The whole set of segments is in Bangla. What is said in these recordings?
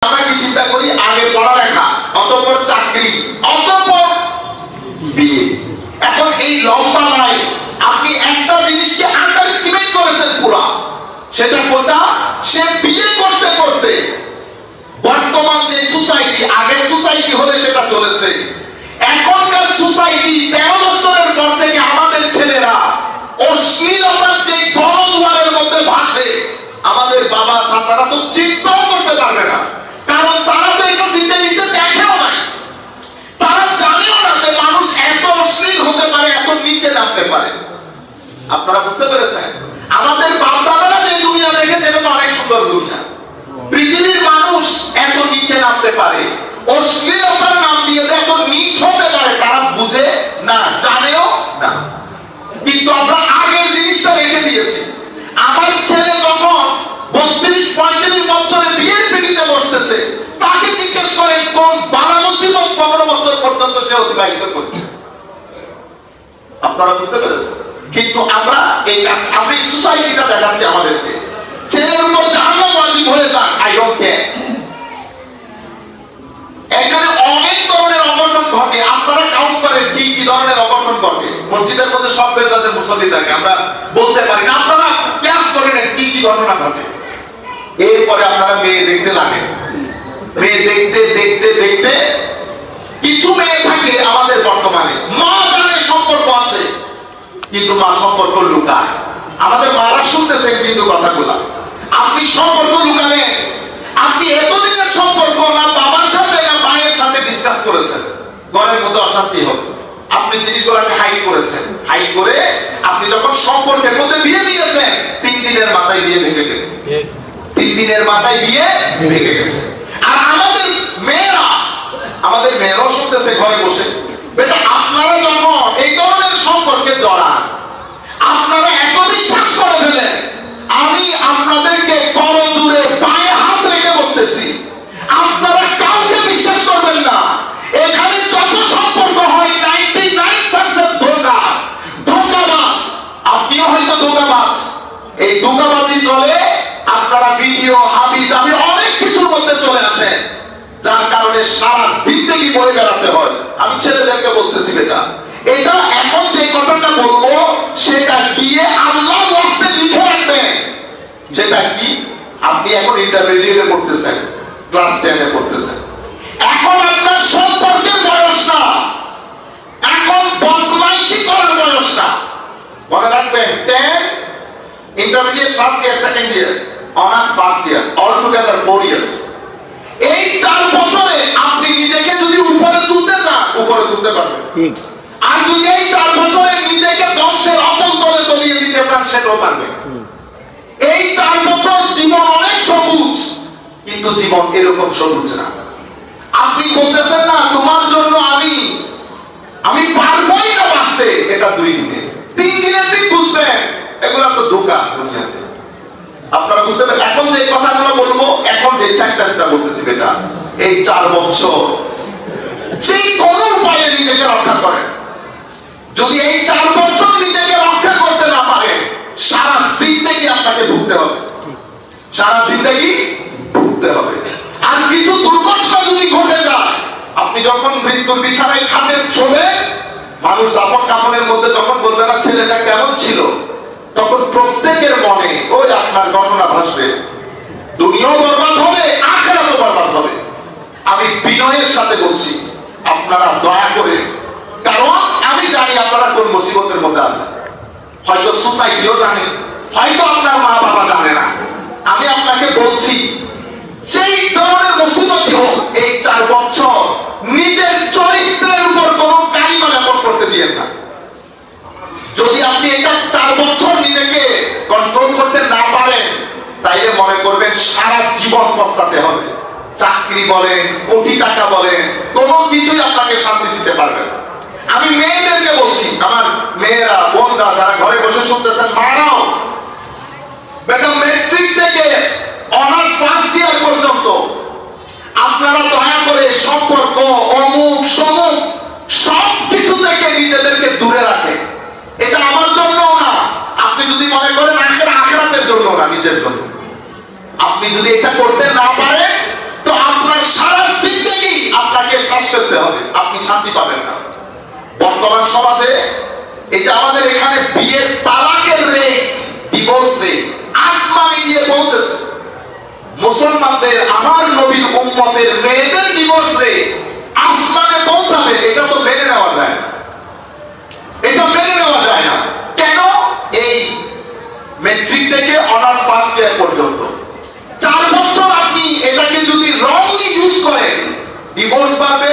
আমরা কি চিন্তা করি, আগে পড়ালেখা, অতঃপর চাকরি, অতঃপর বিয়ে। এখন এই লম্বা লাইন, আপনি একটা জিনিসকে আন্ডার এস্টিমেট করেছেন পুরা, সেটা কোনটা? সে বিয়ে করতে করতে বর্তমান যে সোসাইটি, আগের সোসাইটি হলে সেটা চলেছে, এখনকার সোসাইটি 13 বছরের পর থেকে আমাদের ছেলেরা অশ্লীলতার যে গণজোয়ারের মধ্যে ভাসে, আমাদের বাবা চাচারা তো চিন্তাও করতে পারবে না, কারণ তারা তো এটা জিন্দেগিতে দেখেও নাই, তারা জানেও না যে মানুষ এত অশ্লীল হতে পারে, এত নিচে নামতে পারে। আপনারা বুঝতে পেরেছেন? আমাদের বাপ দাদারা যে দুনিয়া দেখেছে এটা তো অনেক সুন্দর দুনিয়া, পৃথিবীর মানুষ এত নিচে নামতে পারে, অশ্লীলতার নাম দিয়ে এত নিচ হতে পারে, তারা বুঝে না, জানেও না। কিন্তু আমরা আগের জিনিসটা রেখে দিয়েছি। আমার ছেলে যখন 32-35 বছরে বিয়ের পিড়িতে বসতেছে, তাকে জিজ্ঞেস করেন কোন বারাণসীমত 15 বছর পর্যন্ত সে অতিবাহিত করছে। আপনারা বুঝতে পেরেছেন? কিন্তু আমরা এই কাজ, আমরা এই সোসাইটিটা দেখাচ্ছি আমাদেরকে, ছেলের উপর জাহান্নাম ওয়াজিব হয়ে যাক, আই ডোন্ট কেয়ার। এখানে অনেক ধরনের অঘটন ঘটে, আপনারা কাউন্ট করেন কি কি ধরনের অঘটন ঘটে। মসজিদের মধ্যে সব বেদাতের মুসল্লি থাকে, আমরা বলতে পারি না, আপনারা ক্লাস করেন কি কি ঘটনা ঘটে। এরপরে আপনারা মেয়ে দেখতে লাগেন, মেয়ে দেখতে দেখতে দেখতে কিছু মেয়ে থাকে আমাদের বর্তমানে, মা জানে সম্পর্ক আছে কিন্তু মা সম্পর্ক লুকায়। আমাদের মারা শুনতেছেন কিন্তু কথাগুলা, আপনি সম্পর্ক লুকালেন, আপনি এতদিনের সম্পর্ক না বাবার সাথে না মায়ের সাথে ডিসকাস করেছেন, ঘরের মধ্যে অশান্তি হবে, আপনি জিনিসগুলোকে হাইড করেছেন, হাইড করে আপনি যখন সম্পর্কের মধ্যে বিয়ে দিয়েছেন, 3 দিনের মাথায় বিয়ে ভেঙে গেছে, 3 দিনের মাথায় বিয়ে ভেঙে গেছে। আর আমাদের মেয়েরাও শুনতেছে ঘরে বসে, বেটা আপনারা যখন এই ধরনের সম্পর্কে জড়ান, আপনারা এত বিশ্বাস করে ফেলেন, আমি আপনাদেরকে করজোড়ে পায়ে হাত রেখে বলতেছি, আপনারা কাউকে বিশ্বাস করবেন না। এখানে যত সম্পর্ক হয় 99% ধোঁকা, ধোঁকাবাজ। আপনিও হয়তো ধোঁকাবাজ, এই ধোঁকাবাজি চলে, আপনারা ভিডিও হাবি জাবি অনেক কিছুর মধ্যে চলে আসেন, যার কারণে সারা জিন্দেগি বয়ে বেড়াতে হয়। আমি ছেলেদেরকে বলতেছি, বেটা এটা এখন যে কথাটা বলবো সেটা গিয়ে আল্লাহর ওয়াস্তে লিখে রাখবেন। সেটা কি? আপনি এখন ইন্টারমিডিয়েটে পড়তেছেন, ক্লাস 10 এ পড়তেছেন, এখন আপনার সম্পর্কের বয়স না, এখন বদমাইশি করার বয়স না। মনে রাখবেন, 10 intermediate first year, second year, honours first year, all together 4 years. এই 4 বছরে আপনি নিজেকে যদি উপরে তুলতে চান, উপরে তুলতে পারবেন, ঠিক। আর যদি এই 4 বছরে নিজেকে ধ্বংসের অতল তলে তলিয়ে দিতে চান, সেটাও পারবেন। এই 4 বছর জীবন অনেক সবুজ, কিন্তু জীবন এরকম সবুজ না। আপনি বলতেছেন না তোমার জন্য আমি পারবোই না বাঁচতে, এটা 2 দিনে 3 দিনের দিন বুঝবেন, এগুলো তো ধোঁকা দুনিয়াতে। আপনারা বুঝতে পারেন? এখন যে কথাগুলো বলবো, এখন যে সেন্টেন্সটা বলতেছি, বেটা এই 4 বছর যে কোনো উপায়ে নিজেকে রক্ষা করেন। যদি এই 4 বছর নিজেকে রক্ষা করতে না পারেন, সারা জিন্দেগি আপনাকে ভুগতে হবে, সারা জিন্দেগি ভুগতে হবে। আর কিছু দুর্ঘটনা যদি ঘটে যায়, আপনি যখন মৃত্যুর বিছানায় খাটেন, শোবেন, মানুষ দাফন কাফনের মধ্যে যখন বলবে না ছেলেটা কেমন ছিল, তখন প্রত্যেকের মনে ওই আপনার ঘটনা ভাসবে, দুনিয়াও বরবাদ হবে, আখিরাতও বরবাদ হবে। আমি বিনয়ের সাথে বলছি, আপনারা দয়া করে, কারণ আমি জানি আপনারা কোন মুসিবতের মধ্যে আছেন, হয়তো সোসাইটিও জানে, হয়তো আপনার মা বাবা জানে না। আমি আপনাকে বলছি, সেই ধরনের মুসিবত হোক, এই 4 বছর নিজের চরিত্রের উপর কোন কালিমা লেপন করতে দিয়েন না। যদি আপনি এটা 4 বছর নিজেকে কন্ট্রোল করতে না পারেন, তাইলে মনে করবেন সারা জীবন পস্তাতে হবে। চাকরি বলেন, কোটি টাকা বলেন, কোনো কিছুই আপনাকে শান্তি দিতে পারবে না। আমি মেয়েদেরকে বলছি, আমার মেয়েরা, বোনরা যারা ঘরে বসে শুনতেছেন, মারাও, বেটা ম্যাট্রিক থেকে অনার্স ফার্স্ট ইয়ার পর্যন্ত আপনারা দয়া করে সম্পর্ক, অমুক সমুক সব কিছু থেকে নিজেদেরকে দূরে রাখে। এটা আমার জন্য না, আপনি যদি মনে করেন আখিরাতের জন্য না, নিজের জন্য। আপনি যদি এটা করতে না পারেন, তো আপনার সারা জিন্দেগি আপনাকে শ্বাস ফেলতে হবে, আপনি শান্তি পাবেন না। বর্তমান সমাজে এই যে আমাদের এখানে বিয়ের তালাকের রেট, ডিভোর্স রেট আসমানে গিয়ে পৌঁছেছে। মুসলমানদের, আমার নবীর উম্মতের মেয়েদের ডিভোর্স রেট আসমানে পৌঁছাবে, এটা তো মেনে নেওয়া যায় না, এটা মেনে নেওয়া যায় না। কেন? এই মেট্রিক থেকে অনার্স ফার্স্ট ইয়ার পর্যন্ত 4 বছর আপনি এটাকে যদি রংলি ইউজ করেন, ডিভোর্স বাড়বে,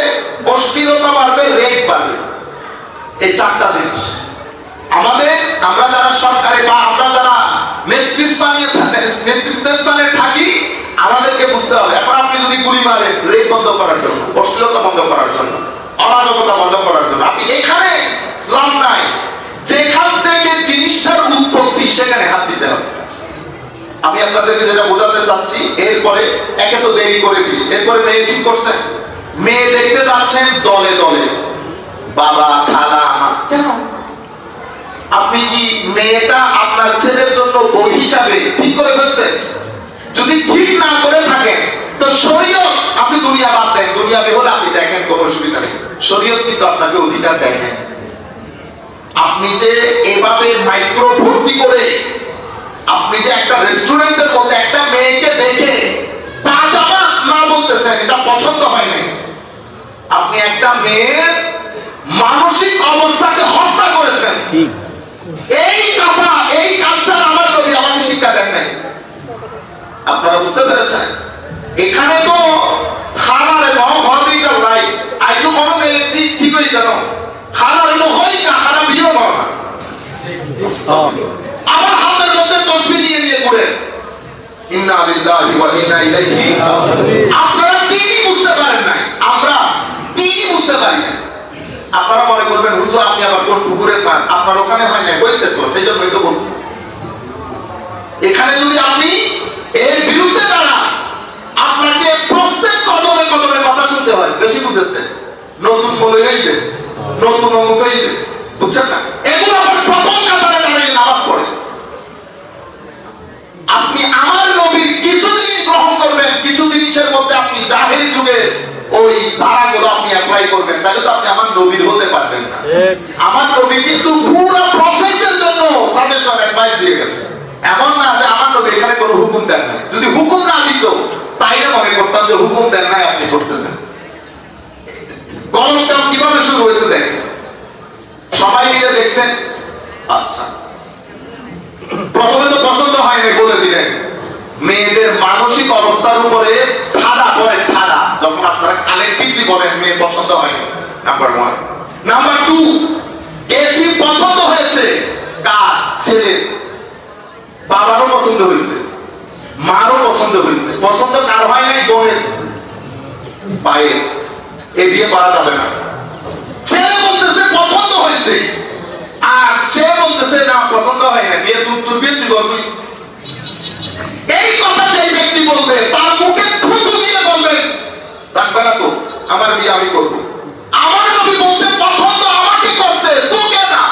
অশ্লীলতা বাড়বে, রেপ বাড়বে। এই 4টা জিনিস আমরা যারা সরকারে বা আমরা যারা নেতৃত্বস্থানে থাকি, আমাদেরকে বুঝতে হবে। এখন আপনি যদি গুলি মারেন, রেপ বন্ধ করার জন্য, অশ্লীলতা বন্ধ করার জন্য, অরাজকতা বন্ধ করার জন্য, আপনি এখানে লাভ নাই। যেখান থেকে জিনিসটার উৎপত্তি সেখানে হাত দিতে হবে। আমি আপনাদেরকে যেটা বোঝাতে চাচ্ছি, এরপরে একে তো দেরি করে দিই, এরপরে মেয়ে কি করছে? মেয়ে দেখতে যাচ্ছেন দলে দলে, বাবা, খালা, মা। কেন? আপনি কি মেয়েটা আপনার ছেলের জন্য বই হিসাবে ঠিক করে ফেলছেন? যদি ঠিক না করে থাকেন তো শরীয়ত, আপনি দুনিয়া বাদ দেন, দুনিয়া বেহলে আপনি দেখেন, কোনো অসুবিধা নেই। শরীয়ত কিন্তু আপনাকে অধিকার দেয় না। আপনি যে এভাবে মাইক্রো ভর্তি করে, আপনি যে একটা রেস্টুরেন্টের মধ্যে একটা মেয়েকে দেখে পাজামা না বলতেছেন, এটা পছন্দ হয় না। আপনি একটা মেয়ের মানসিক অবস্থাকে হত্যা করেছেন। এই কথা, এই কালচার আমার নবী আমাকে শিক্ষা দেন নাই। আপনারা বুঝতে পেরেছেন? এখানে তো খালার মহদিটা লাই আইজু কোনো মেয়ে ঠিক হয়ে গেল, খালার নহই না, খালা বিয়ে না, আমার হাতের মধ্যে তসবিহ নিয়ে নিয়ে ঘুরেন। ইন্না লিল্লাহি ওয়া ইন্না ইলাইহি। আপনারা তিনই বুঝতে পারেন নাই, আমরা তিনই বুঝতে পারি না। আপনারা মনে করবেন হুজুর আপনি আবার কোন পুকুরের মাছ, আপনার ওখানে হয় না, হয়েছে তো, সেই জন্যই তো বলছি। এখানে যদি আপনি এর বিরুদ্ধে দাঁড়ান, আপনাকে প্রত্যেক কদমে কদমে কথা শুনতে হয়। বেশি বুঝেছেন? নতুন বলে হইবে, নতুন অমুক হইবে, বুঝছেন না? এগুলো আবার প্রথম কাতারে দাঁড়িয়ে নামাজ পড়ে। আপনি আমার নবীর কিছু জিনিস গ্রহণ করবেন, কিছু জিনিসের মধ্যে আপনি জাহেরি যুগে ওই ধারাগুলো আপনি অ্যাপ্লাই করবেন, তাহলে তো আপনি আমার নবীর হতে পারবেন না। আমার নবী কিন্তু পুরো প্রসেসের জন্য সাজেশন অ্যাডভাইস দিয়ে গেছে। এমন না যে আমার নবী এখানে কোনো হুকুম দেন না। যদি হুকুম না দিত তাইলে মনে করতাম যে হুকুম দেন নাই, আপনি করতেছেন। গলতটা কিভাবে শুরু হয়েছে দেখেন, সবাই মিলে দেখছেন। আচ্ছা, প্রথমে তো পছন্দ হয়নি বলে দিলেন। মেয়েদের মানসিক অবস্থার উপরে ঠাড়া পড়ে, ঠাড়া। যখন আপনারা কালেক্টিভলি বলেন মেয়ে পছন্দ হয়নি, নাম্বার 1। নাম্বার 2, গেছি পছন্দ হয়েছে কার? ছেলে। বাবারও পছন্দ হয়েছে, মারও পছন্দ হয়েছে। পছন্দ কার হয় নাই? বোনের, ভাইয়ের। এ বিয়ে করা যাবে না। ছেলে বলতেছে পছন্দ হয়েছে, আর সে বলতেছে না পছন্দ হয় না, বিয়ে তুই বিয়ে তুই করবি। এই কথা যেই ব্যক্তি বলবে, তার মুখে থুতু দিয়ে বলবেন থাকবে না তো, আমার বিয়ে আমি করবো। আমার নবী বলছে পছন্দ আমাকে করতে, তোকে না।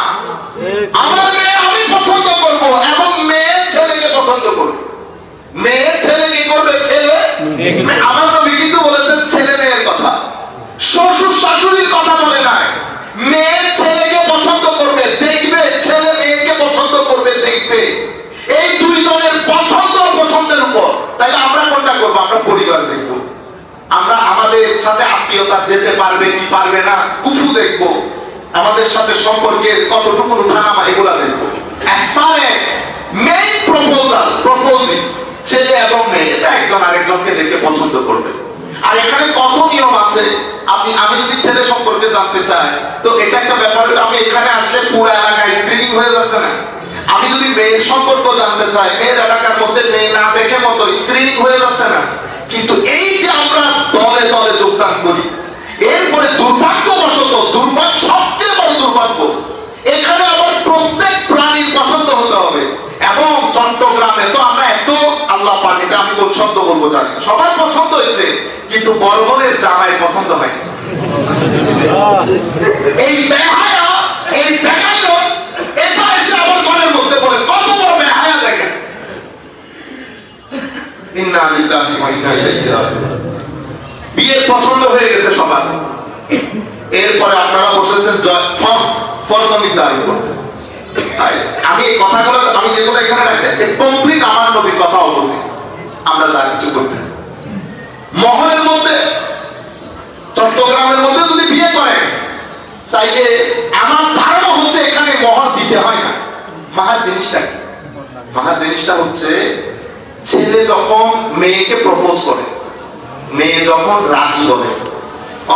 আমার মেয়ে আমি পছন্দ করব, এবং মেয়ে ছেলেকে পছন্দ করবে। মেয়ে ছেলে কি করবে? ছেলে। আমার নবী কিন্তু বলেছেন ছেলে মেয়ের কথা, শ্বশুর শাশুড়ির কথা বলে নাই। মেয়ে ছেলেকে পছন্দ করবে, দেখবে, ছেলে মেয়েকে পছন্দ করবে, দেখবে। এই দুইজনের পছন্দ পছন্দের উপর। তাহলে আমরা কোনটা করবো? আমরা পরিবার দেখবো, আমরা আমাদের সাথে আত্মীয়তা যেতে পারবে কি পারবে না কুফু দেখবো, আমাদের সাথে সম্পর্কের কতটুকু উঠানামা এগুলা দেখবো। As far as main proposal, proposing, ছেলে এবং মেয়ে এটা একজন আরেকজনকে দেখে পছন্দ করবে। আর এখানে কত নিয়ম আছে। আমি যদি ছেলে সম্পর্কে জানতে চাই, তো এটা একটা ব্যাপার। আমি এখানে আসলে পুরো এলাকায় স্ক্রিনিং হয়ে যাচ্ছে না? আমি যদি মেয়ের সম্পর্ক জানতে চাই, মেয়ের এলাকার মধ্যে মেয়ে না দেখে মতো স্ক্রিনিং হয়ে যাচ্ছে না? কিন্তু এই যে আমরা দলে দলে যোগদান করি, এরপরে দুর্ভাগ্যবশত, সবচেয়ে বড় দুর্ভাগ্য, এখানে আবার প্রত্যেক প্রাণীর পছন্দ হতে হবে। এবং চট্টগ্রামে তো আমরা এত আল্লাহ পাক, এটা আমি কোন শব্দ বলবো জানি, সবার পছন্দ হয়েছে, কিন্তু বর্বরের জামাই পছন্দ হয়। এই বেহায়া, এই বেকার, এটা এসে আবার ঘরের মধ্যে বলে, কত বড় বেহায়া দেখেন। ইন্না লিল্লাহি ওয়া ইন্না ইলাইহি রাজিউন। পছন্দ হয়ে গেছে সবার। এরপরে আপনারা বসেছেন ফরদমিদারি করতে। আমি এই কথাগুলো আমি যেগুলো এখানে রাখছি কমপ্লিট আমার নবীর কথা বলছি। আমরা যা কিছু করতে মহলের মধ্যে চট্টগ্রামের মধ্যে যদি বিয়ে করেন তাইলে আমার ধারণা হচ্ছে এখানে মহর দিতে হয় না। মাহার জিনিসটা কি? মাহার জিনিসটা হচ্ছে ছেলে যখন মেয়েকে প্রপোজ করে, মেয়ে যখন রাজি বলে,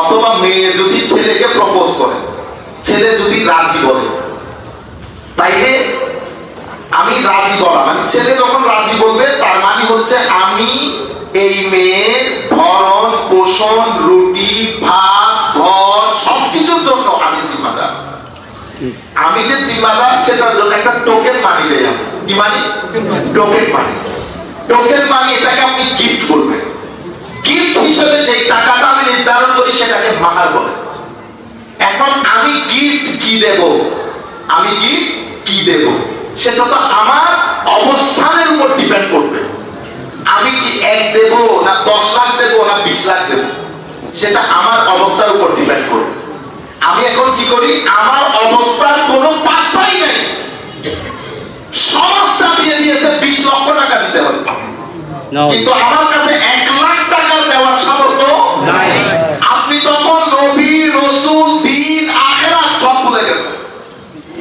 অথবা মেয়ে যদি ছেলেকে প্রপোজ করে, ছেলে যদি রাজি বলে, তাইলে আমি রাজি বলা মানে ছেলে যখন রাজি বলবে তার মানে হচ্ছে আমি এই মেয়ের ভরণ পোষণ রুটি ভাত ঘর সবকিছুর জন্য আমি জিম্মাদার। আমি যে জিম্মাদার সেটার জন্য একটা টোকেন মানি দেয়। কি মানি? টোকেন মানি। টোকেন মানি এটাকে আপনি গিফট বলবেন। গিফট হিসেবে যে টাকাটা আমি নির্ধারণ করি সেটাকে মাহার বলে। এখন আমি গিফট কি দেব, আমি গিফট কি দেব সেটা তো আমার অবস্থানের উপর ডিপেন্ড করবে। আমি কি 1 দেব না 10 লাখ দেব না 20 লাখ দেব সেটা আমার অবস্থার উপর ডিপেন্ড করবে। আমি এখন কি করি, আমার অবস্থার কোনো পাত্তাই নেই, সমাজটা দিয়ে দিয়েছে 20 লক্ষ টাকা দিতে হবে, কিন্তু আমার কাছে 1 লাখ টাকা দেওয়ার সামর্থ্য নাই। আপনি তখন নবী রাসূল দ্বীন আখিরাত সব ভুলে গেছেন।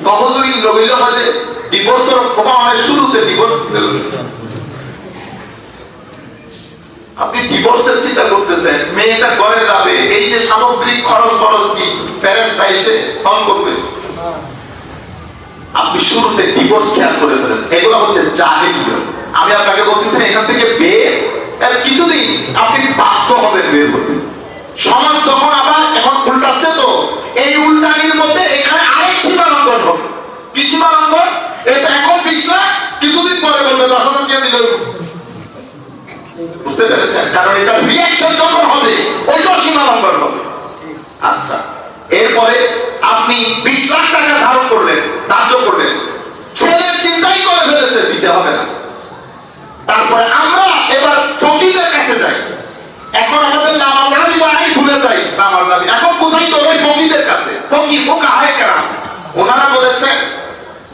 কখনোই নবীল হলে ডিভোর্সের প্রমাণের শুরুতে ডিভোর্স দিতে হবে। আপনি ডিভোর্সের চিন্তা করতেছেন, মেয়েটা ঘরে যাবে, এই যে সামগ্রিক খরচ কি ফেরেশতা এসে ফোন করবে, আপনি শুরুতে ডিভোর্স খেয়াল করে ফেলেন। এগুলো হচ্ছে জাহিলিয়ত। আমি আপনাকে বলতেছি এখান থেকে বের কিছুদিন আপনি বাধ্য হবেন বের হতে। সমাজ তখন আবার এখন উল্টাচ্ছে, তো এই উল্টানির মধ্যে এখানে আরেক সীমালঙ্ঘন হবে। কি সীমালঙ্ঘন? এটা এখন 20 লাখ, কিছুদিন পরে বলবে 10,000 কে দিল। বুঝতে পেরেছেন? কারণ এটা রিঅ্যাকশন যখন হবে ওইটা সীমালঙ্ঘন হবে। আচ্ছা, এরপরে আপনি 20 লাখ টাকা ধারণ করলেন, ধার্য করলেন, ছেলে চিন্তাই করে ফেলেছে দিতে হবে না। তারপরে আমরা এবার ফকিরের কাছে যাই। এখন আমাদের নামাজি বাড়ি ভুলে যাই, নামাজি এখন কোথায় তো ওই ফকিরের কাছে। ফকির ফোকাহায়ে কেরাম ওনারা বলেছেন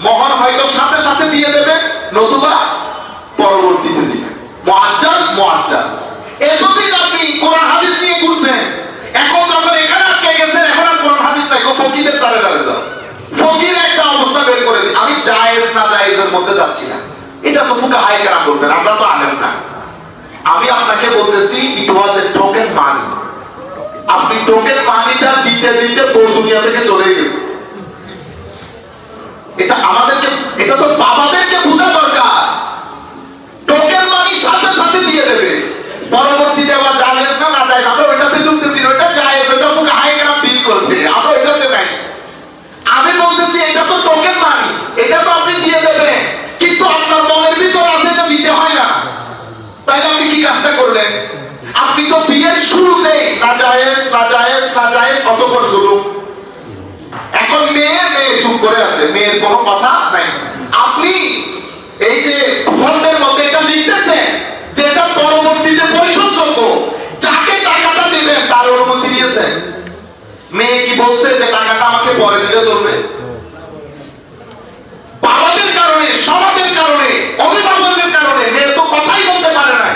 মোহর হয়তো সাথে সাথে দিয়ে দেবে, নতুবা পরবর্তীতে দিবে। মুআজ্জাল মুআজ্জাল। এতদিন আপনি কোরআন হাদিস নিয়ে ঘুরছেন, এখন যখন এখানে আটকে গেছেন, এখন আর কোরআন হাদিস নাই, ফকিরের দ্বারে দ্বারে যাও। ফকির একটা অবস্থা বের করে দিই। আমি জায়েজ না জায়েজের মধ্যে যাচ্ছি না, এটা তো ফুকাহায়ে কেরাম বলবেন, আমরা তো আলেম না। আমি আপনাকে বলতেছি ইট ওয়াজ এ টোকেন মানি। আপনি টোকেন মানিটা দিতে দিতে পুরো দুনিয়া থেকে চলে গেছে। এটা আমাদেরকে, এটা তো বাবাদেরকে বোঝা দরকার। টোকেন মানি সাথে সাথে দিয়ে দেবে, পরবর্তী দেওয়া জায়েজ না না জায়েজ আমরা ওইটাতে ঢুকতেছি, ওইটা জায়েজ, ওইটা ফুকাহায়ে কেরাম ডিল করবে, আমরা ওইটাতে নাই। আমি বলতেছি এটা তো টোকেন মানি, এটা তো আপনি দিয়ে দেবেন, কিন্তু আপনার মনের ভিতর আছে এটা দিতে হয় না। তাইলে আপনি কি কাজটা করলেন? আপনি তো বিয়ের শুরুতে নাজায়েজ নাজায়েজ নাজায়েজ অতঃপর জুলুম। এখন মেয়ে চুপ করে আছে, মেয়ের কোনো কথা নাই। আপনি এই যে ফন্ডের মধ্যে এটা লিখতেছেন যে এটা পরবর্তীতে পরিশোধযোগ্য, যাকে টাকাটা দিবেন তার অনুমতি নিয়েছেন। মেয়ে কি বলছে যে টাকাটা আমাকে পরে দিলে চলবে? বাবাদের কারণে, সমাজের কারণে, অভিভাবকদের কারণে মেয়ে তো কথাই বলতে পারে না।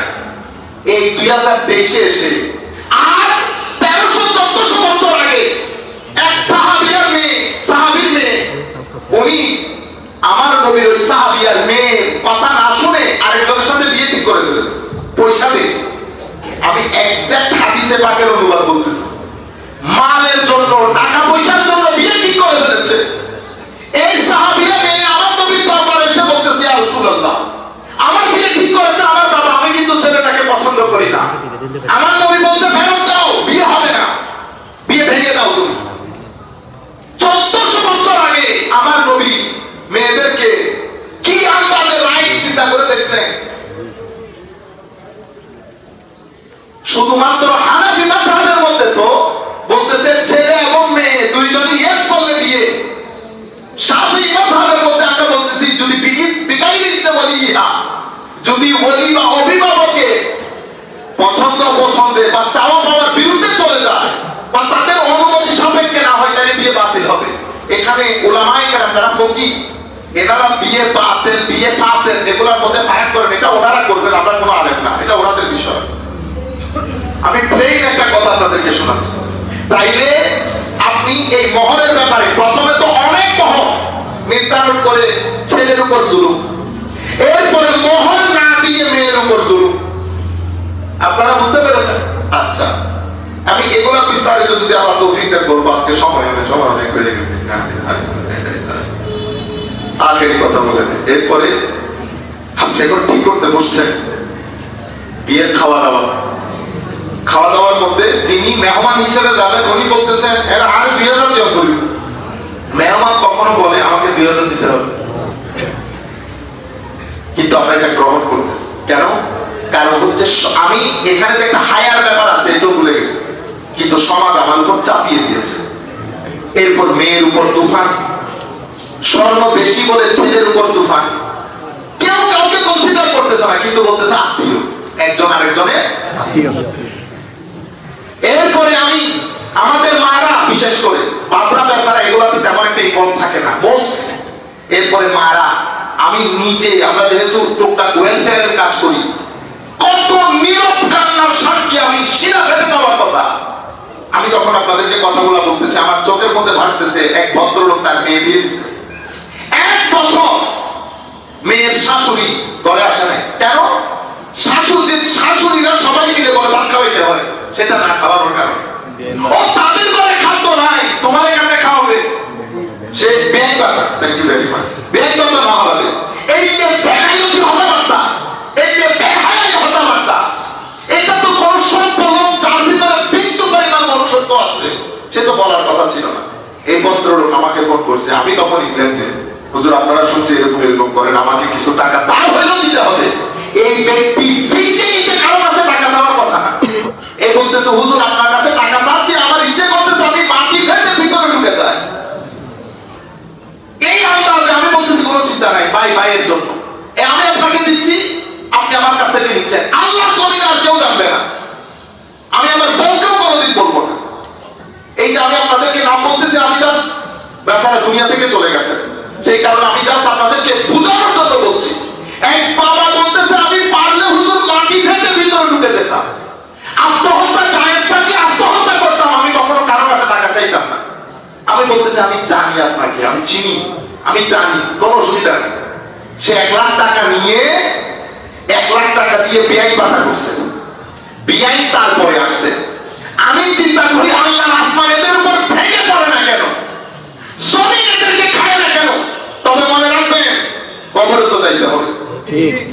এই 2023-এ এসে আর 1300-1400 বছর আগে এক সাহাবীর মেয়ে, উনি আমার নবীর ওই সাহাবীর মেয়ে কথা না শুনে আরেকজনের সাথে বিয়ে ঠিক করে ফেলেছে পয়সা দিয়ে। আমি এক্সাক্ট হাদিসে পাকের অনুবাদ বলতেছি। মালের জন্য, টাকা পয়সার জন্য বিয়ে ঠিক করে ফেলেছে। এই সাহাবীর মেয়ে আমার নবীর দরবারে এসে বলতেছে ইয়া রাসূলুল্লাহ, আমার বিয়ে ঠিক করেছে আমার বাবা, আমি কিন্তু ছেলেটাকে পছন্দ করি না। আমার নবী বলছে ফেরত যাও, বিয়ে হবে না, বিয়ে ভেঙে দাও তুমি। 1400 বছর আগে আমার নবী মেয়েদেরকে কি আন্দাজে রাইট চিন্তা করে দেখছেন। শুধুমাত্র হানাফি মাযহাবের মধ্যে তো বলতেছে ছেলে এবং মেয়ে দুইজনই ইয়েস বললে বিয়ে। শাফিঈ মাযহাবের মধ্যে আমরা বলতেছি যদি যদি ওলি বা অভিভাবকের পছন্দ পছন্দে বা চাওয়া পাওয়ার বিরুদ্ধে হবে। এখানে উলামায়ে কেরাম যারা ফকিহ, এনারা বিয়ে বাতিল বিয়ে ফাসেদ এগুলোর মধ্যে ফারাক করেন, এটা ওনারা করবেন, আমরা কোনো আলেম না, এটা ওনাদের বিষয়। আমি প্লেন একটা কথা আপনাদেরকে শোনাচ্ছি। তাইলে আপনি এই মহরের ব্যাপারে প্রথমে তো অনেক মহর নির্ধারণ করে ছেলের উপর জুলুম, এরপরে মোহর না দিয়ে মেয়ের উপর জুলুম। আপনারা বুঝতে পেরেছেন? আচ্ছা, আমি এগুলা বিস্তারিত যদি আল্লাহ তৌফিক দেন বলবো, আজকে সময় অনেক হয়ে গেছে। আখেরি কথা বলে দেন, এরপরে আপনি এখন ঠিক করতে বসছেন বিয়ের খাওয়া দাওয়া। খাওয়া দাওয়ার মধ্যে যিনি মেহমান হিসেবে যাবেন উনি বলতেছেন এরা আর 2000 দেওয়া করি। মেহমান কখনো বলে আমাকে 2000 দিতে হবে, কিন্তু আমরা এটা গ্রহণ করতেছি কেন? কারণ হচ্ছে আমি এখানে যে একটা হায়ার ব্যাপার আছে এটাও ভুলে গেছি, কিন্তু সমাজ আমার উপর চাপিয়ে দিয়েছে। এরপর মেয়ের উপর তুফান, স্বর্ণ বেশি বলে ছেলের উপর তুফান, কেউ কাউকে কনসিডার করতেছে না, কিন্তু বলতেছে আত্মীয়, একজন আরেকজনের আত্মীয়। এরপরে আমি আমাদের মারা বিশেষ করে বাবরা বেচারা এগুলাতে তেমন একটা ইনভলভ থাকে না মোস্ট। এরপরে মারা, আমি নিজে, আমরা যেহেতু টুকটাক ওয়েলফেয়ারের কাজ করি, কত নীরব কান্নার সাক্ষী আমি, শিরা ফেটে যাওয়ার কথা। আমি যখন আপনাদেরকে কথাগুলো বলতেছি আমার চোখের মধ্যে ভাসতেছে এক ভদ্রলোক তার মেয়ে বিয়ে দিচ্ছে, 1 বছর মেয়ের শাশুড়ি ঘরে আসে নাই। কেন? শাশুড়িরা সবাই মিলে বলে ভাত খাওয়াইতে হয়, সেটা না খাওয়ানোর কারণে ও তাদের ঘরে খাদ্য নাই, তোমার এখানে খাওয়াবে, সে ব্যাগ বাতা। Thank you very much. Bag বাতা না হবে, এই যে বেহায়াতি হতাবার্তা, এই যে বেহায়াই হতাবার্তা, এটা তো কোন সভ্য লোক যার ভিতরে বিন্দু পরিমাণ মনুষ্যত্ব আছে সে তো বলার কথা ছিল না। এই ভদ্রলোক আমাকে ফোন করছে, আমি তখন ইংল্যান্ডে, হুজুর আপনারা শুনছি এরকম এরকম করেন, আমাকে কিছু টাকা তা হইলেও দিতে হবে। এই ব্যক্তি ফিরতে নিতে কারো কাছে টাকা চাওয়ার কথা না, এই বলতেছে হুজুর আপনার কাছে টাকা চাচ্ছি, আমার ইচ্ছে করতেছে আমি মাটি ফেটে ভিতরে ঢুকে যাই। এই আন্দাজে আমি বলতেছি কোনো চিন্তা নাই, ভাইয়ের জন্য আমি আপনাকে দিচ্ছি, আপনি আমার কাছ থেকে নিচ্ছেন, আল্লাহ জমিনে আর কেউ জানবে না, আমি আমার বউকেও কোনোদিন বলবো না। এই যে আমি আপনাদেরকে নাম বলতেছি, আমি জাস্ট বেচারা দুনিয়া থেকে চলে গেছে, সেই কারণে আমি জাস্ট আপনাদেরকে বুঝানোর জন্য বলছি। এক বাবা বলতেছে আমি পারলে হুজুর মাটি ফেটে ভিতরে ঢুকে যেতাম, আত্মহত্যা জায়েজ থাকলে আত্মহত্যা করতাম, আমি কখনো কারো কাছে টাকা চাইতাম না। আমি বলতেছি আমি জানি আপনাকে, আমি চিনি, আমি জানি, কোনো অসুবিধা নেই। সে 1 লাখ টাকা নিয়ে 1 লাখ টাকা দিয়ে বেআইন বাধা করছে, বেআইন তারপরে আসছে। আমি চিন্তা করি আল্লাহর আসমান এদের উপর ভেঙে পড়ে না কেন, জমিন এদেরকে খায় না কেন? তবে মনে রাখবেন কবরে তো যাইতে হবে,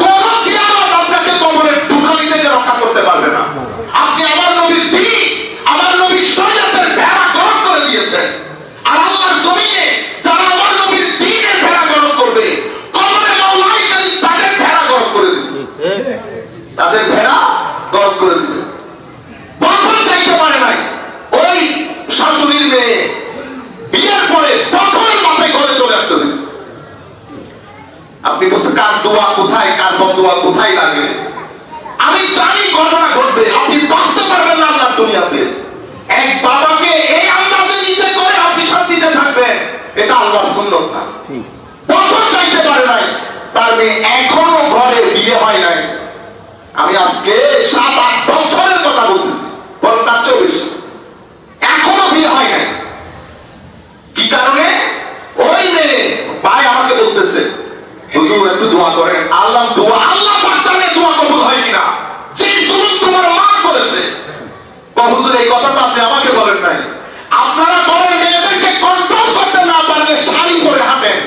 কোন জিয়ারত আপনাকে কবরের দুখানি থেকে রক্ষা করতে পারবে না। আপনি আমার নবীর দ্বীন, আমার নবীর শরীয়তের ভেড়া গরম করে দিয়েছেন, আর আল্লাহর জমিনে যারা আমার নবীর দ্বীনের ভেড়া গরম করবে, কবরে মাওলাই কারীম তাদের ভেড়া গরম করে দিবে, তাদের ভেড়া গরম করে দিবে। বছর চাইতে পারে নাই ওই শাশুড়ির মেয়ে বিয়ের পরে বছরের মাথায় ঘরে চলে আসতে হয়েছে। আপনি বুঝতে কার দোয়া কোথায়, কার বদদোয়া কোথায় লাগে। আমি জানি ঘটনা ঘটবে, আপনি বাঁচতে পারবেন না আল্লাহর দুনিয়াতে। এক বাবাকে এই আন্দাজে নিচে করে আপনি শান্তিতে থাকবেন, এটা আল্লাহর সুন্নাত না। বছর চাইতে পারে নাই, তার মেয়ে এখনো ঘরে বিয়ে হয় নাই। আমি আজকে 7-8 বছরের কথা বলতেছি, বরং তার চেয়েও বেশি, এখনো বিয়ে হয় নাই। কি কারণে? ওই মেয়ে ভাই আমাকে বলতেছে হুজুর একটু দোয়া করেন। আল্লাহ দোয়া, আল্লাহ বাচ্চা নিয়ে দোয়া কবুল হয় কিনা, যে জুলুম তোমার মা করেছে। হুজুর এই কথা তো আপনি আমাকে বলেন নাই, আপনারা বলেন মেয়েদেরকে কন্ট্রোল করতে না পারলে শাড়ি পরে হাঁটেন।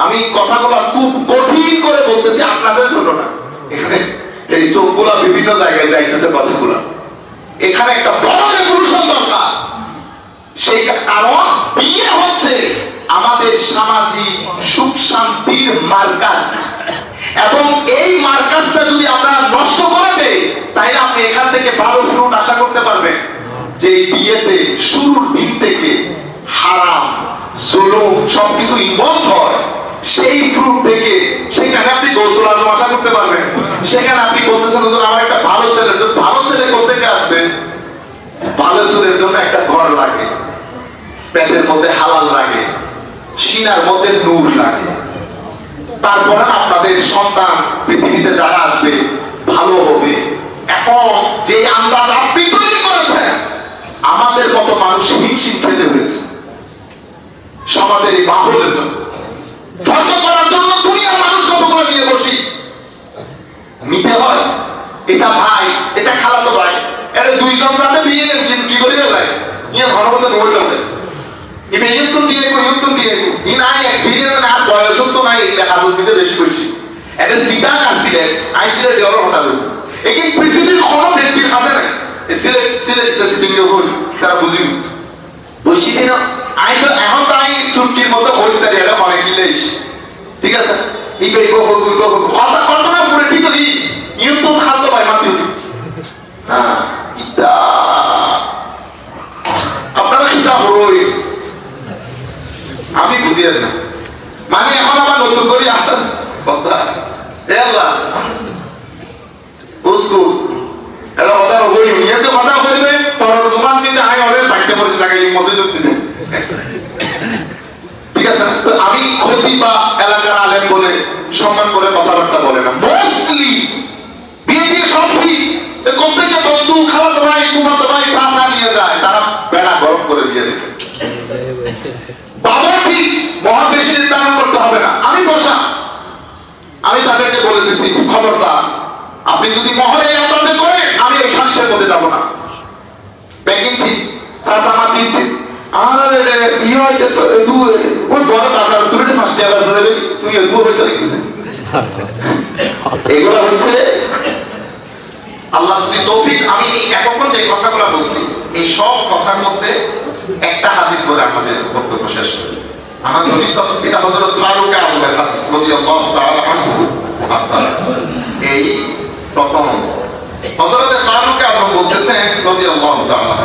আমি কথাগুলো খুব কঠিন করে বলতেছি আপনাদের জন্য না, এখানে এই চোখগুলা বিভিন্ন জায়গায় যাইতেছে কথাগুলো, এখানে একটা বড় রেভলিউশন দরকার। সেই কারণ বিয়ে হচ্ছে আমাদের সামাজিক সুখ শান্তির মার্কাজ, এবং এই মার্কাজটা যদি আমরা নষ্ট করে দেই তাইলে আপনি এখান থেকে ভালো ফ্রুট আশা করতে পারবেন। যে বিয়েতে শুরুর দিন থেকে হারাম জুলুম সবকিছু ইনভলভ হয়, সেই ফ্রুট থেকে সেখানে আপনি গোসল আজম আশা করতে পারবেন। সেখানে আপনি বলতেছেন হুজুর আমার একটা ভালো ছেলে, ভালো ছেলে কোথা থেকে আসবে? ভালো ছেলের জন্য একটা ঘর লাগে। দিলের মধ্যে হালাল লাগে, সিনার মধ্যে নূর লাগে, তারপরে আপনাদের সন্তান পৃথিবীতে যারা আসবে ভালো হবে। এখন যে আন্দাজ আপনি তৈরি করেছেন, আমাদের মতো মানুষ হিমশিম খেতে হয়েছে সমাজের এই মাহলের জন্য, ফর্দ করার জন্য দুনিয়ার মানুষ কত করে নিয়ে বসি নিতে হয়। এটা ভাই, এটা খালাতো ভাই, এর দুইজন সাথে বিয়ে কি করে গেলাই নিয়ে ঘর মধ্যে নোট করবে, এবার ইউতুন দিয়ে ইউতুন দিয়ে ই নাই বিয়ে না বয়স তো নাই, হাজত দিতে বেশি করেছি এটা সিটান আসছিলেন আইসিলেট দেওয়ার কথা বলি। এখানে পৃথিবীর কোনো ব্যক্তির কাছে নাই সিলেট সিলেট সিটিং তারা বুঝি বসি দিন আই তো এখন তো আমি চুটকির মতো হইতে এটা অনেক কিলেস, ঠিক আছে কথা ঘটনা পুরো ঠিক করি ইউতুন খালতো ভাই মাতি হ্যাঁ আপনারা খিতা হই আমি বুঝি না, মানে এখন আবার নতুন করি কথা এলা উসকু এলা কথা হই নিয়ে তো কথা হইবে তোর জমান দিতে আই হবে বাইতে পড়ে লাগাই মসজিদ দিতে, ঠিক আছে। তো আমি খতিব বা এলাকার আলেম বলে সম্মান করে কথাবার্তা বলে না, মোস্টলি বিয়ে দিয়ে সব ঠিক কোন থেকে বন্ধু খালাতো ভাই কুমাতো ভাই চাচা নিয়ে যায়, তারা বেড়া গরম করে বিয়ে দেখে বাবা ঠিক মহা বেশি নির্ধারণ করতে হবে না। আমি বসা আমি তাদেরকে বলে দিচ্ছি খবরদার আপনি যদি মহরে আন্দাজে করেন আমি এই সালিশের মধ্যে যাবো না। ব্যাংকিং ঠিক চাচা মা ঠিক ঠিক আরে বিয়ে হইতে তো ওই বড় দাদা তুমি ফার্স্ট ইয়ার আসা যাবে তুই এগুলো হইতে এগুলো হচ্ছে আল্লাহ যদি তৌফিক। আমি এই এখন যে কথাগুলো বলছি এই সব কথার মধ্যে একটা হাদিস বলে আমাদের বক্তব্য শেষ করি। আমার নবী সাল্লাল্লাহু আলাইহি ওয়াসাল্লাম, এটা হযরত ফারুক আযম হাদিস রাদিয়াল্লাহু তাআলা আনহু, এই প্রথম হযরত ফারুক আযম বলতেছেন রাদিয়াল্লাহু তাআলা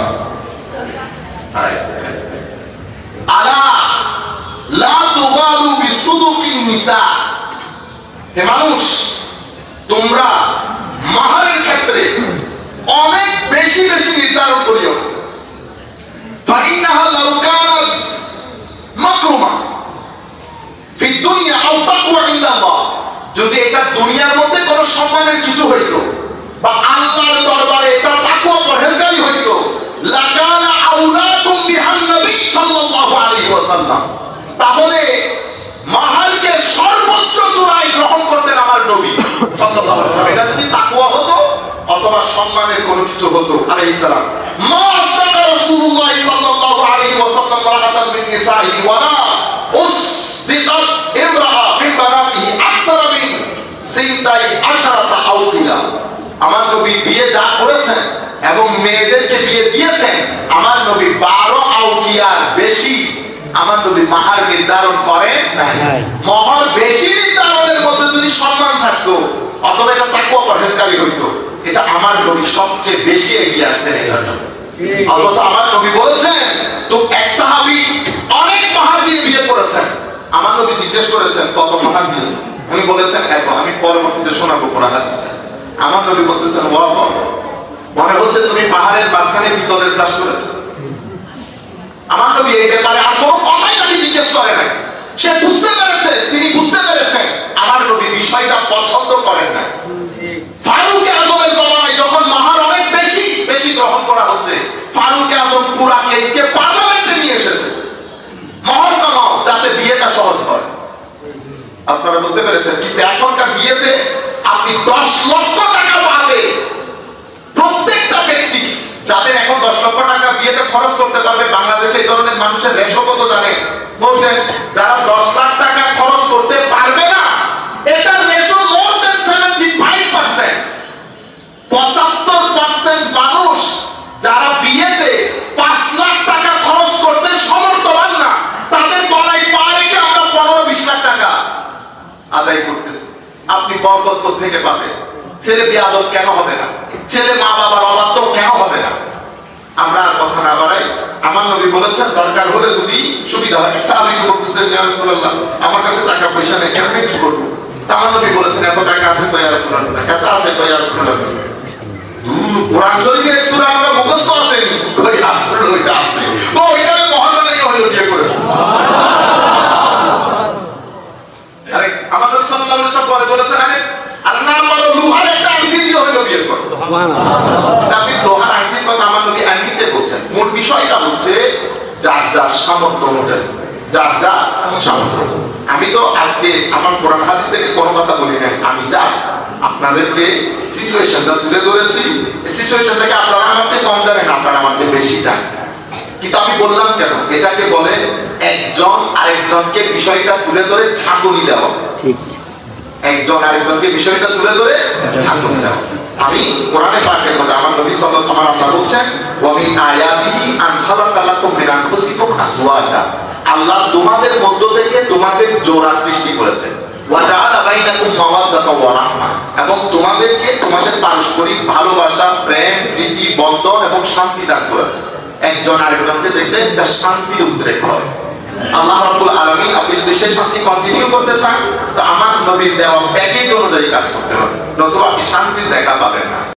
আলা লা তুগালু বিসুদুকিন নিসা, হে মানুষ তোমরা মাহরের ক্ষেত্রে অনেক বেশি বেশি নির্ধারণ করিও। ফাইন্নাহা লাউ কানাত মাকরুমা ফি দুনিয়া আও তাকওয়া ইনদাল্লাহ, যদি এটা দুনিয়ার মধ্যে কোনো সম্মানের কিছু হইতো বা আল্লাহর দরবারে এটা তাকওয়া পরহেজগারি হইতো, লাকানা আউলাকুম বিহান নবী সাল্লাল্লাহু আলাইহি ওয়াসাল্লাম, তাহলে মাহরকে সর্বোচ্চ চূড়ায় গ্রহণ করতেন আমার নবী সাল্লাল্লাহু আলাইহি ওয়াসাল্লাম। এটা যদি তাকওয়া হতো অথবা সম্মানের কোনো কিছু হতো আলাইহিস সালাম, মা আসাকা রাসূলুল্লাহ সাল্লাল্লাহু আলাইহি ওয়াসাল্লাম রাআতান মিন নিসাইহি ওয়ালা উসদিকাত ইমরাআ মিন বানাতিহি আকতার মিন সিনতাই আশারাতা আউকিলা। আমার নবী বিয়ে যা করেছেন এবং মেয়েদেরকে বিয়ে দিয়েছেন আমার নবী 12 আউকিয়ার বেশি আমার নবী মাহার নির্ধারণ করেন নাই। মহর বেশি নির্ধারণের মধ্যে যদি সম্মান থাকতো অথবা এটা তাকওয়া পরহেজগারি হইতো, এটা আমার নবী সবচেয়ে বেশি এগিয়ে আসতেন এটার জন্য। অথচ আমার নবী বলেছেন তো এক সাহাবী অনেক মাহার দিয়ে বিয়ে করেছেন, আমার নবী জিজ্ঞেস করেছেন কত মাহার দিয়েছেন, উনি বলেছেন এত। আমি পরবর্তীতে শোনাবো কোরআন হাদিসটা। আমার নবী বলতেছেন ওয়া মনে হচ্ছে তুমি পাহাড়ের মাঝখানে পিতলের চাষ করেছো। আমার নবী এই ব্যাপারে আর কোনো কথাই তাকে জিজ্ঞেস করে নাই, সে বুঝতে পেরেছে, তিনি বুঝতে পেরেছেন আমার নবী বিষয়টা পছন্দ করেন না। ফারুক আযমের জমানায় যখন মাহার অনেক বেশি বেশি গ্রহণ করা হচ্ছে, ফারুক আযম পুরা কেসকে পার্লামেন্টে নিয়ে এসেছে মহর কমাও যাতে বিয়েটা সহজ হয়। আপনারা বুঝতে পেরেছেন? কিন্তু এখনকার বিয়েতে আপনি 10 লক্ষ টাকা পাবে প্রত্যেকটা ব্যক্তি, যাদের এখন 10 লক্ষ টাকা বিয়েতে খরচ করতে পারবে বাংলাদেশে এই ধরনের মানুষের রেশো কত জানেন? বলছেন যারা 10 লাখ টাকা খরচ করতে পারবে না এটার রেশো মোর দেন 75%। 75% মানুষ যারা বিয়েতে 5 লাখ টাকা খরচ করতে সমর্থবান না, তাদের গলায় পা রেখে আমরা 15-20 লাখ টাকা আদায় করতেছি। আপনি বরকত থেকে পাবেন। ছেলে বিয়াদব কেন হবে না? ছেলে মা বাবার অবাধ্য কেন হবে না? আমরা আর কথা না বাড়াই। আমার নবী বলেছেন দরকার হলে যদি সুবিধা হয়, সাহাবী বলতেছেন ইয়া রাসূলুল্লাহ আমার কাছে টাকা পয়সা নেই, কেন কি করব? আমার নবী বলেছেন এত টাকা আছে তো ইয়া রাসূলুল্লাহ, টাকা আছে তো ইয়া রাসূলুল্লাহ। কোরআন শরীফে সূরা মুখস্থ আছে, কই আসলে ওইটা আছে, ও এটা মহান মানে হলো দিয়ে পরে বলেছেন আরে আর না পারো লোহার একটা আংটি দিয়ে হলো বিয়ে করো। আপনি লোহার আংটির কথা আমার নবী আংটিতে বলছেন। মূল বিষয়টা হচ্ছে যার যার সামর্থ্য অনুযায়ী, যার যার সামর্থ্য। আমি তো আজকে আমার কোরআন হাদিস থেকে কোনো কথা বলি নাই, আমি জাস্ট আপনাদেরকে সিচুয়েশনটা তুলে ধরেছি। এই সিচুয়েশনটাকে আপনারা আমার চেয়ে কম জানেন, আপনারা আমার চেয়ে বেশি জানেন। কিন্তু আমি বললাম কেন, এটাকে বলে একজন আরেকজনকে বিষয়টা তুলে ধরে ঝাঁকুনি দেওয়া। একজন আরেকজনকে বিষয়টা তুলে ধরে ঝাঁকুনি দেওয়া। আমি কোরআনে পাকের মধ্যে আমার নবী সাল্লাল্লাহু আলাইহি ওয়াসাল্লাম বলছেন ওয়া মিন আয়াতিহি আন খালাকা লাকুম মিন আনফুসিকুম আজওয়াজা, আল্লাহ তোমাদের মধ্য থেকে তোমাদের জোড়া সৃষ্টি করেছেন। ওয়া জাআলা বাইনাকুম মাওয়াদ্দাতা ওয়া রাহমা, এবং তোমাদেরকে তোমাদের পারস্পরিক ভালোবাসা, প্রেম, প্রীতি, বন্ধন এবং শান্তি দান করেছেন। একজন আরেকজনকে দেখলে একটা শান্তির উদ্রেক হয়। আল্লাহ রাব্বুল আলামিন আপনি যদি সেই শান্তি কন্টিনিউ করতে চান তো আমার নবীর দেওয়া প্যাকেজ অনুযায়ী কাজ করতে হবে, নতুবা আপনি শান্তির দেখা পাবেন না।